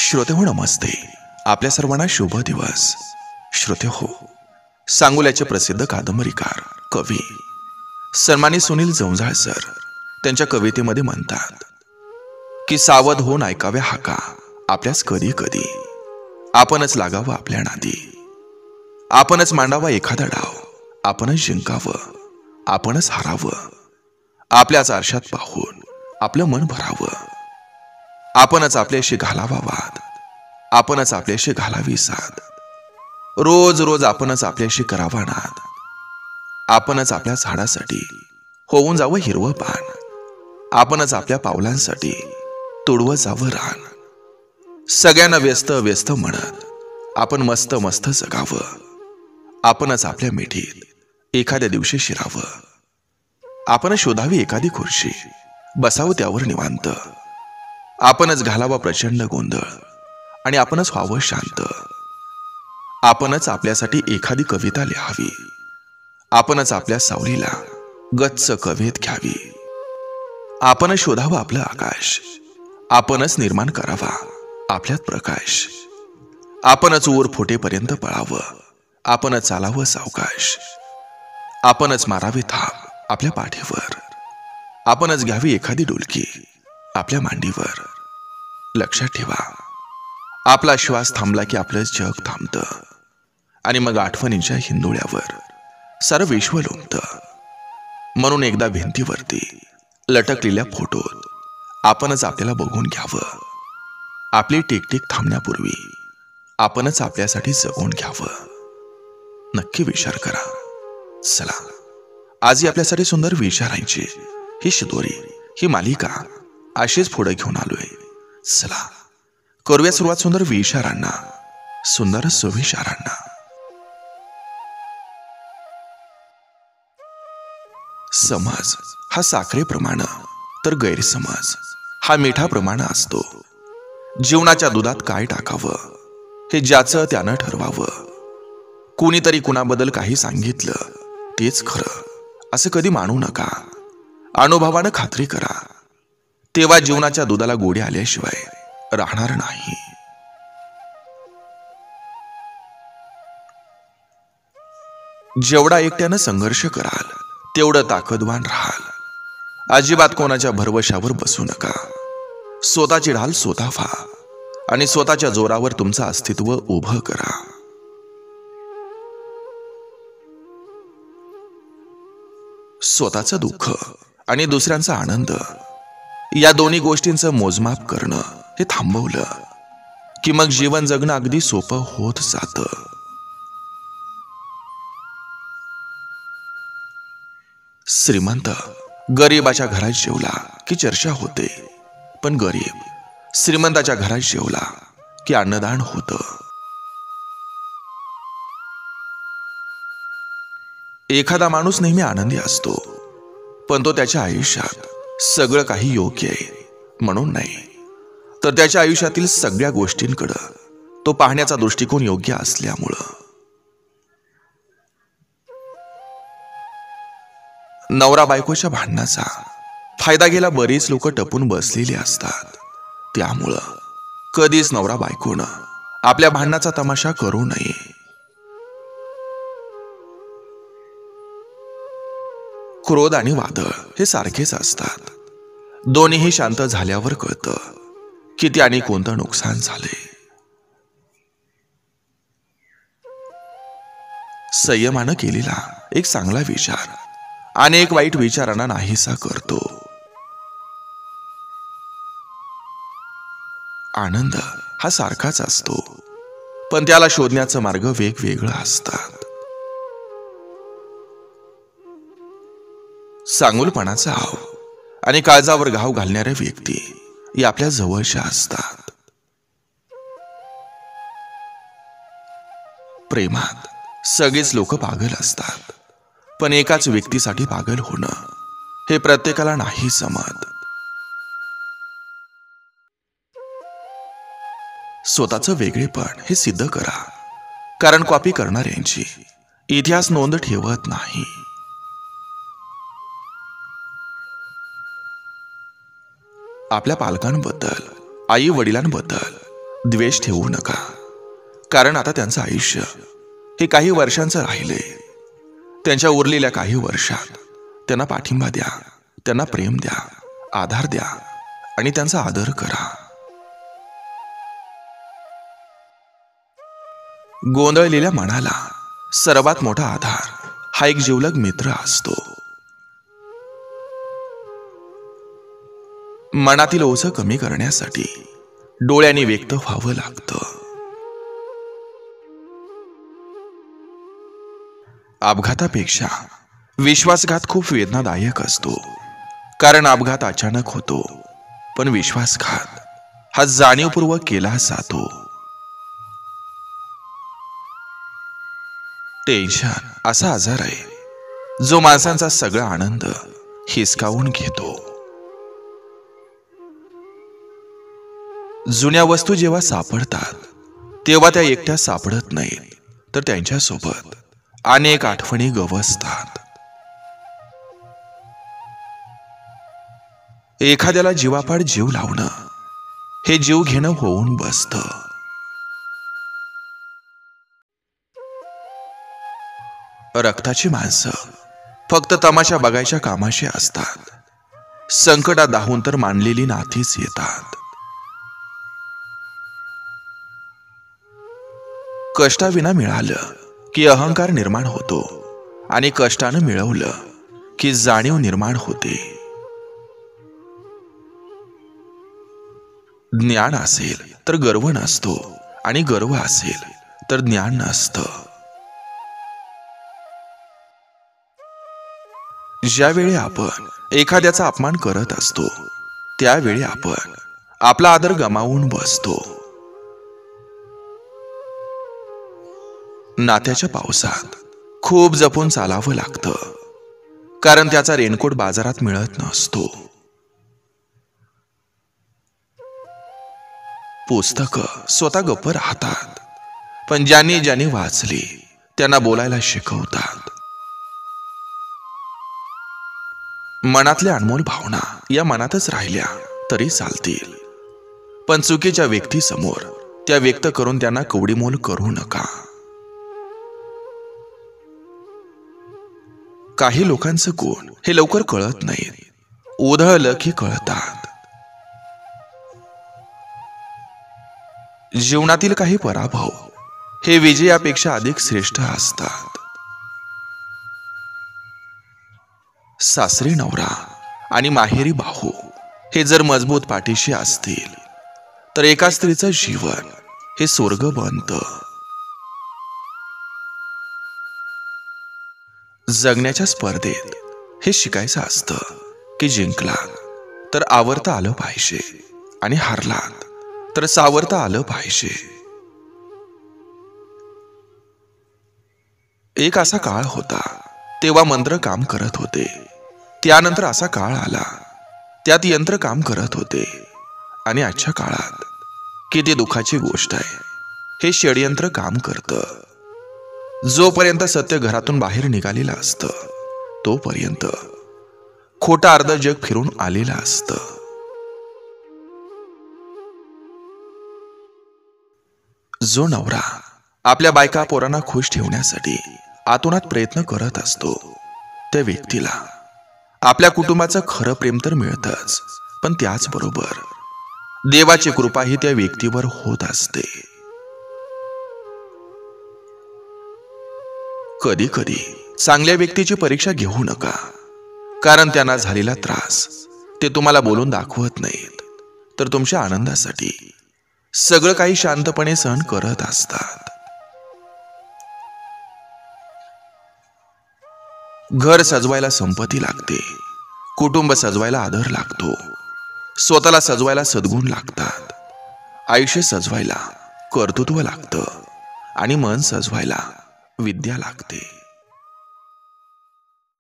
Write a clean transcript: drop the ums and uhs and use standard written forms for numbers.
श्रोते हो नमस्ते. आपल्या सर्वांना शुभ दिवस. श्रोते हो, सांगोल्याचे प्रसिद्ध कादंबरीकार कवी सन्मानित सुनील जवंजाळ सर त्यांच्या कवितेमध्ये म्हणतात की सावध होऊन ऐकाव्या हाका आपल्यास कधी कधी, आपणच लागावं आपल्या नादी, आपणच मांडावा एखादा डाव, आपणच जिंकावं, आपणच हारावं, आपल्याच आरशात पाहून आपलं मन भरावं, आपणच आपल्याशी घालावा वाद, आपणच आपल्याशी घालावी साध, रोज रोज आपणच आपल्याशी करावा नाद, आपणच आपल्या झाडासाठी होऊन जावं हिरवं पान, आपणच आपल्या पावलांसाठी तुडवं जावं रान, सगळ्यांना व्यस्त व्यस्त म्हणत आपण मस्त मस्त जगावं, आपणच आपल्या मिठीत एखाद्या दिवशी शिरावं, आपण शोधावी एखादी खुर्ची, बसावं त्यावर निवांत, आपणच घालावा प्रचंड गोंधळ आणि आपणच व्हावं शांत, आपणच आपल्यासाठी एखादी कविता लिहावी, आपणच आपल्या सावलीला गच्च कवेत घ्यावी, आपणच शोधावं आपलं आकाश, आपणच निर्माण करावा आपल्यात प्रकाश, आपणच ऊर फुटेपर्यंत पळावं, आपणच चालावं सावकाश, आपणच मारावी थाप आपल्या पाठीवर, आपणच घ्यावी एखादी डुलकी आपल्या मांडीवर. लक्षात ठेवा, आपला श्वास थांबला की आपलं जग थांबतं आणि मग आठवणींच्या हिंदोळ्यावर सारं विश्व लोंबतं. म्हणून एकदा भिंतीवरती लटकलेल्या फोटोत आपणच आपल्याला बघून घ्यावं, आपली टिकटिक थांबण्यापूर्वी आपणच आपल्यासाठी जगून घ्यावं. नक्की विचार करा. चला, आजही आपल्यासाठी सुंदर विचारांची ही शिदोरी, ही मालिका अशीच पुढे घेऊन आलोय. चला करूया सुरुवात सुंदर विचारांना, सुंदर सुविचारांना. समज हा साखरेप्रमाणे तर गैरसमज हा मिठाप्रमाणे असतो. जीवनाच्या दुधात काय टाकावं हे ज्याचं त्यानं ठरवावं. कुणीतरी कुणाबद्दल काही सांगितलं तेच खरं असं कधी मानू नका. अनुभवानं खात्री करा, तेव्हा जीवनाच्या दुधाला गोडी आल्याशिवाय राहणार नाही. जेवढा एकट्यानं संघर्ष कराल तेवढं ताकदवान राहाल. अजिबात कोणाच्या भरवशावर बसू नका. स्वतःची ढाल स्वतः व्हा आणि स्वतःच्या जोरावर तुमचं अस्तित्व उभं करा. स्वतःचं दुःख आणि दुसऱ्यांचा आनंद या दोन्ही गोष्टींचं मोजमाप करणं हे थांबवलं की मग जीवन जगणं अगदी सोपं होत जातं. श्रीमंत गरीबाच्या घरात जेवला की चर्चा होते, पण गरीब श्रीमंताच्या घरात जेवला की अन्नदान होतं. एखादा माणूस नेहमी आनंदी असतो, पण तो त्याच्या आयुष्यात सगळं काही योग्य आहे म्हणून नाही, तर त्याच्या आयुष्यातील सगळ्या गोष्टींकडे तो पाहण्याचा दृष्टिकोन योग्य असल्यामुळं. नवरा बायकोच्या भांडणाचा फायदा घ्यायला बरीच लोक टपून बसलेली असतात. त्यामुळं कधीच नवरा बायकोनं आपल्या भांडणाचा तमाशा करू नये. क्रोध आणि वादळ हे सारखेच असतात. दोन्हीही शांत झाल्यावर कळतं किती आणि कोणतं नुकसान झाले. संयमानं केलेला एक चांगला विचार अनेक वाईट विचारांना नाहीसा करतो. आनंद हा सारखाच असतो, पण त्याला शोधण्याचा मार्ग वेगवेगळा असतात. सांगुलपणाचा हाव आणि काळजावर घाव घालणाऱ्या व्यक्ती या आपल्या जवळच्या असतात. प्रेमात सगळेच लोक पागल असतात, पण एकाच व्यक्तीसाठी पागल होणं हे प्रत्येकाला नाही जमत. स्वतःचं वेगळेपण हे सिद्ध करा, कारण कॉपी करणाऱ्यांची इतिहास नोंद ठेवत नाही. आपल्या पालकांबद्दल, आई वडिलांबद्दल द्वेष ठेवू नका, कारण आता त्यांचं आयुष्य हे काही वर्षांचं राहिलंय. त्यांच्या उरलेल्या काही वर्षात त्यांना पाठिंबा द्या, त्यांना प्रेम द्या, आधार द्या आणि त्यांचा आदर करा. गोंधळलेल्या मनाला सर्वात मोठा आधार हा एक जिवलग मित्र असतो. मनातील ओझं कमी करण्यासाठी डोळ्यांनी व्यक्त व्हावं लागतं. अपघातापेक्षा विश्वासघात खूप वेदनादायक असतो, कारण अपघात अचानक होतो, पण विश्वासघात हा जाणीवपूर्वक केला जातो. टेन्शन असा आजार आहे जो माणसांचा सगळा आनंद हिसकावून घेतो. जुन्या वस्तू जेव्हा सापडतात तेव्हा त्या एकट्या सापडत नाहीत, तर त्यांच्यासोबत अनेक आठवणी गवसतात. एखाद्याला जीवापाड जीव लावणं हे जीव घेणं होऊन बसतं. रक्ताची माणसं फक्त तमाशा बघायच्या कामाशी असतात. संकटात दाहून तर मानलेली नातीच येतात. कष्टाविना मिळालं की अहंकार निर्माण होतो, आणि कष्टानं मिळवलं की जाणीव निर्माण होते. ज्ञान असेल तर गर्व नसतो, आणि गर्व असेल तर ज्ञान नसतं. ज्यावेळी आपण एखाद्याचा अपमान करत असतो त्यावेळी आपण आपला आदर गमावून बसतो. नात्याच्या पावसात खूप जपून चालावं लागतं, कारण त्याचा रेनकोट बाजारात मिळत नसतो. पुस्तकं स्वतः गप्प राहतात, पण ज्यांनी ज्यांनी वाचली त्यांना बोलायला शिकवतात. मनातल्या अनमोल भावना या मनातच राहिल्या तरी चालतील, पण चुकीच्या व्यक्तीसमोर त्या व्यक्त करून त्यांना कवडीमोल करू नका. काही लोकांचं गुण हे लवकर कळत नाहीत, उधळलं की कळतात. जीवनातील काही पराभव हे विजयापेक्षा अधिक श्रेष्ठ असतात. सासरी नवरा आणि माहेरी बाहू हे जर मजबूत पाठीशी असतील तर एका स्त्रीचं जीवन हे स्वर्ग बनतं. जगण्याच्या स्पर्धेत हे शिकायचं असतं की जिंकलात तर आवरता आलं पाहिजे, आणि हारलात तर सावरता आलं पाहिजे. एक असा काळ होता तेव्हा मंत्र काम करत होते, त्यानंतर असा काळ आला त्यात यंत्र काम करत होते, आणि आजच्या काळात किती दुःखाची गोष्ट आहे, हे षडयंत्र काम करतं. जोपर्यंत सत्य घरातून बाहेर निघालेलं असतं तोपर्यंत खोटं अर्ध जग फिरून आलेलं असतं. जो नवरा आपल्या बायका पोरांना खुश ठेवण्यासाठी आतोनात प्रयत्न करत असतो त्या व्यक्तीला आपल्या कुटुंबाचं खरं प्रेम तर मिळतंच, पण त्याचबरोबर देवाची कृपाही त्या व्यक्तीवर होत असते. कधी कधी चांगल्या व्यक्तीची परीक्षा घेऊ नका, कारण त्यांना झालेला त्रास ते तुम्हाला बोलून दाखवत नाहीत, तर तुमच्या आनंदासाठी सगळं काही शांतपणे सहन करत असतात. घर सजवायला संपत्ती लागते, कुटुंब सजवायला आदर लागतो, स्वतःला सजवायला सद्गुण लागतात, आयुष्य सजवायला कर्तृत्व लागतं, आणि मन सजवायला विद्या लागते.